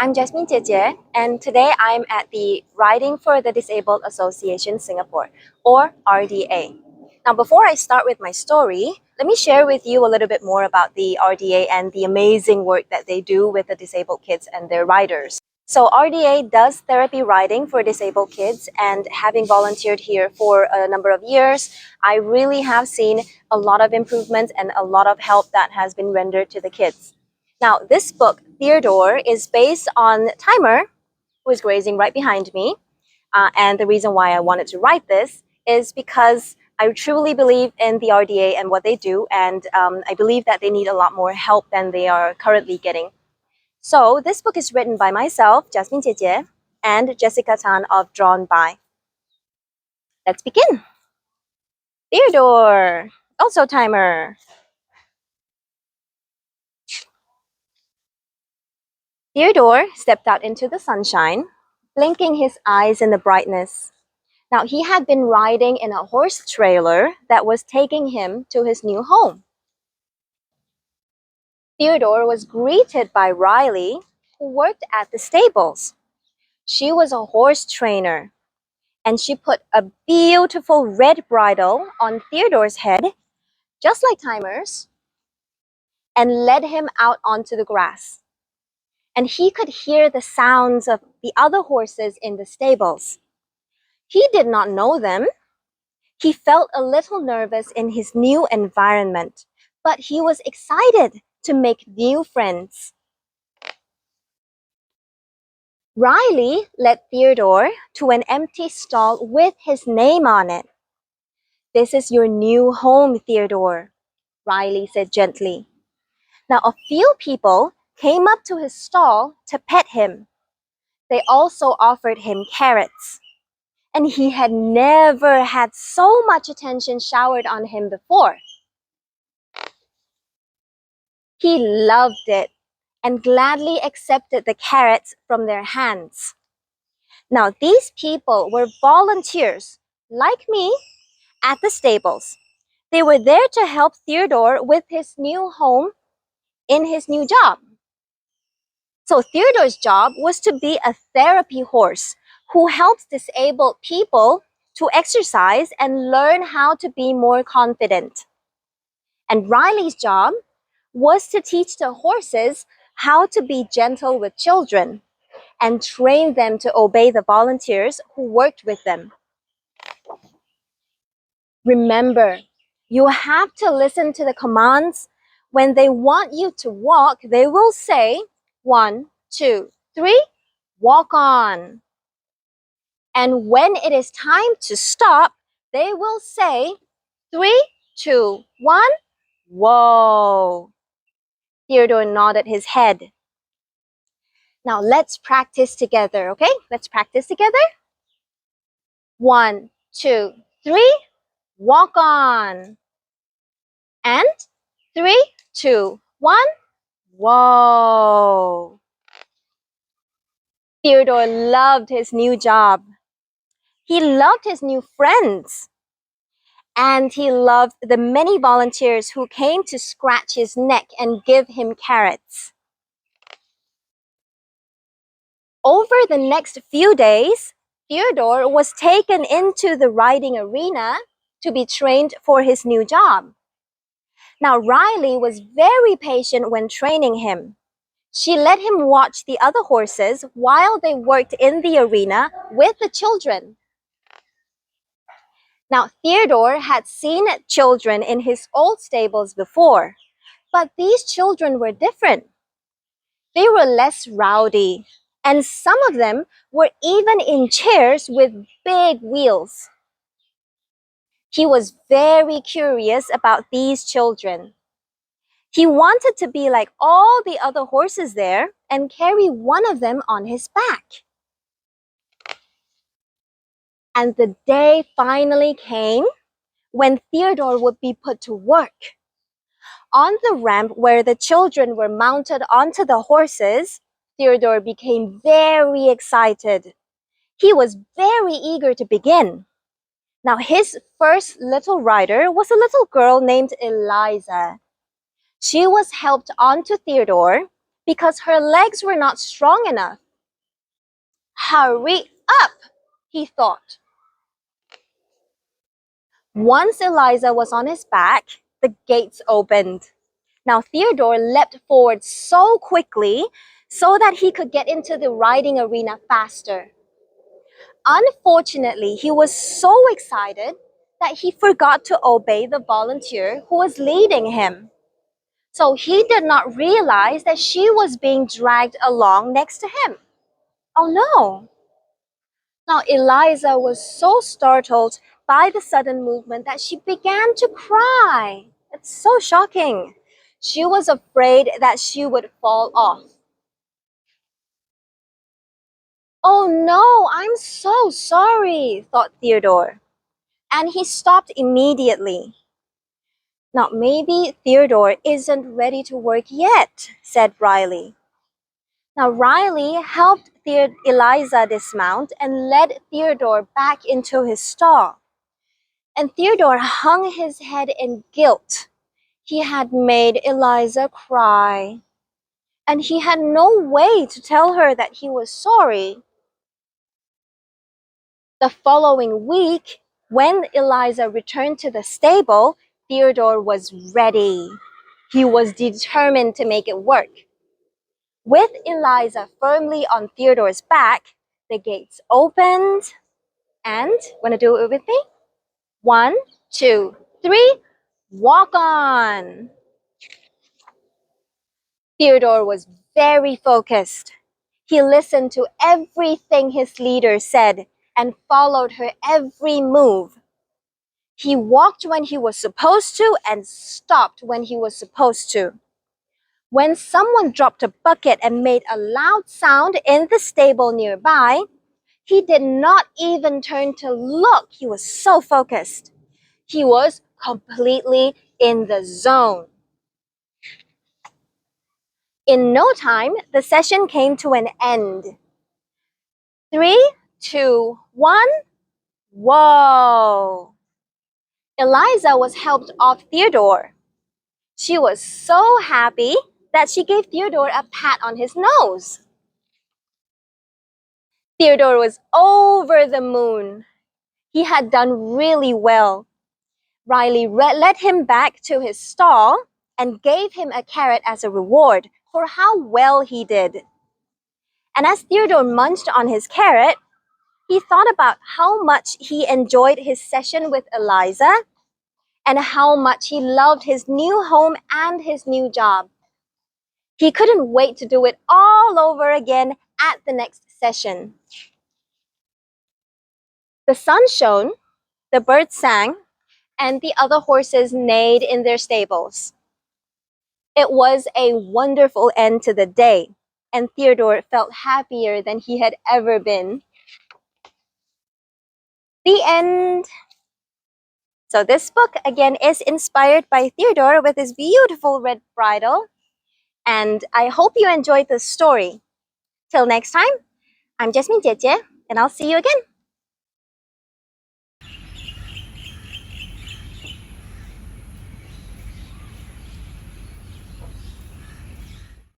I'm Jasmine Jiejie, and today I'm at the Riding for the Disabled Association Singapore, or RDA. Now, before I start with my story, let me share with you a little bit more about the RDA and the amazing work that they do with the disabled kids and their riders. So, RDA does therapy riding for disabled kids, and having volunteered here for a number of years, I really have seen a lot of improvements and a lot of help that has been rendered to the kids. Now, this book, Theodore, is based on Timer, who is grazing right behind me. And the reason why I wanted to write this is because I truly believe in the RDA and what they do, and I believe that they need a lot more help than they are currently getting. So this book is written by myself, Jasmine Jiejie, and Jessica Tan of Drawn By. Let's begin. Theodore, also Timer. Theodore stepped out into the sunshine, blinking his eyes in the brightness. Now, he had been riding in a horse trailer that was taking him to his new home. Theodore was greeted by Riley, who worked at the stables. She was a horse trainer, and she put a beautiful red bridle on Theodore's head, just like Timer's, and led him out onto the grass. And he could hear the sounds of the other horses in the stables. He did not know them. He felt a little nervous in his new environment, but he was excited to make new friends. Riley led Theodore to an empty stall with his name on it. "This is your new home, Theodore," Riley said gently. Now, a few people came up to his stall to pet him. They also offered him carrots. And he had never had so much attention showered on him before. He loved it and gladly accepted the carrots from their hands. Now, these people were volunteers, like me, at the stables. They were there to help Theodore with his new home in his new job. So Theodore's job was to be a therapy horse who helps disabled people to exercise and learn how to be more confident. And Riley's job was to teach the horses how to be gentle with children and train them to obey the volunteers who worked with them. Remember, you have to listen to the commands. When they want you to walk, they will say, 1, 2, 3, walk on. And when it is time to stop, they will say, 3, 2, 1, whoa. Theodore nodded his head. Now let's practice together, okay? Let's practice together. 1, 2, 3, walk on. And 3, 2, 1, whoa. Theodore loved his new job. He loved his new friends. And he loved the many volunteers who came to scratch his neck and give him carrots. Over the next few days, Theodore was taken into the riding arena to be trained for his new job. Now, Riley was very patient when training him. She let him watch the other horses while they worked in the arena with the children. Now, Theodore had seen children in his old stables before, but these children were different. They were less rowdy, and some of them were even in chairs with big wheels. He was very curious about these children. He wanted to be like all the other horses there and carry one of them on his back. And the day finally came when Theodore would be put to work. On the ramp where the children were mounted onto the horses, Theodore became very excited. He was very eager to begin. Now, his first little rider was a little girl named Eliza. She was helped onto Theodore because her legs were not strong enough. Hurry up, he thought. Once Eliza was on his back, the gates opened. Now Theodore leapt forward so quickly so that he could get into the riding arena faster. Unfortunately, he was so excited that he forgot to obey the volunteer who was leading him. So he did not realize that she was being dragged along next to him. Oh no! Now Eliza was so startled by the sudden movement that she began to cry. It's so shocking. She was afraid that she would fall off. Oh no, I'm so sorry, thought Theodore. And he stopped immediately. Now maybe Theodore isn't ready to work yet, said Riley. Now Riley helped Eliza dismount and led Theodore back into his stall. And Theodore hung his head in guilt. He had made Eliza cry, and he had no way to tell her that he was sorry. The following week, when Eliza returned to the stable, Theodore was ready. He was determined to make it work. With Eliza firmly on Theodore's back, the gates opened, and want to do it with me? 1, 2, 3, walk on! Theodore was very focused. He listened to everything his leader said and followed her every move. He walked when he was supposed to and stopped when he was supposed to. When someone dropped a bucket and made a loud sound in the stable nearby, he did not even turn to look. He was so focused. He was completely in the zone. In no time, the session came to an end. 3, 2, 1, whoa! Eliza was helped off Theodore. She was so happy that she gave Theodore a pat on his nose. Theodore was over the moon. He had done really well. Riley led him back to his stall and gave him a carrot as a reward for how well he did. And as Theodore munched on his carrot, he thought about how much he enjoyed his session with Eliza and how much he loved his new home and his new job. He couldn't wait to do it all over again at the next session. The sun shone, the birds sang, and the other horses neighed in their stables. It was a wonderful end to the day, and Theodore felt happier than he had ever been. The end. So this book, again, is inspired by Theodore with his beautiful red bridle, and I hope you enjoyed the story. Till next time, I'm Jasmine Jiejie, and I'll see you again.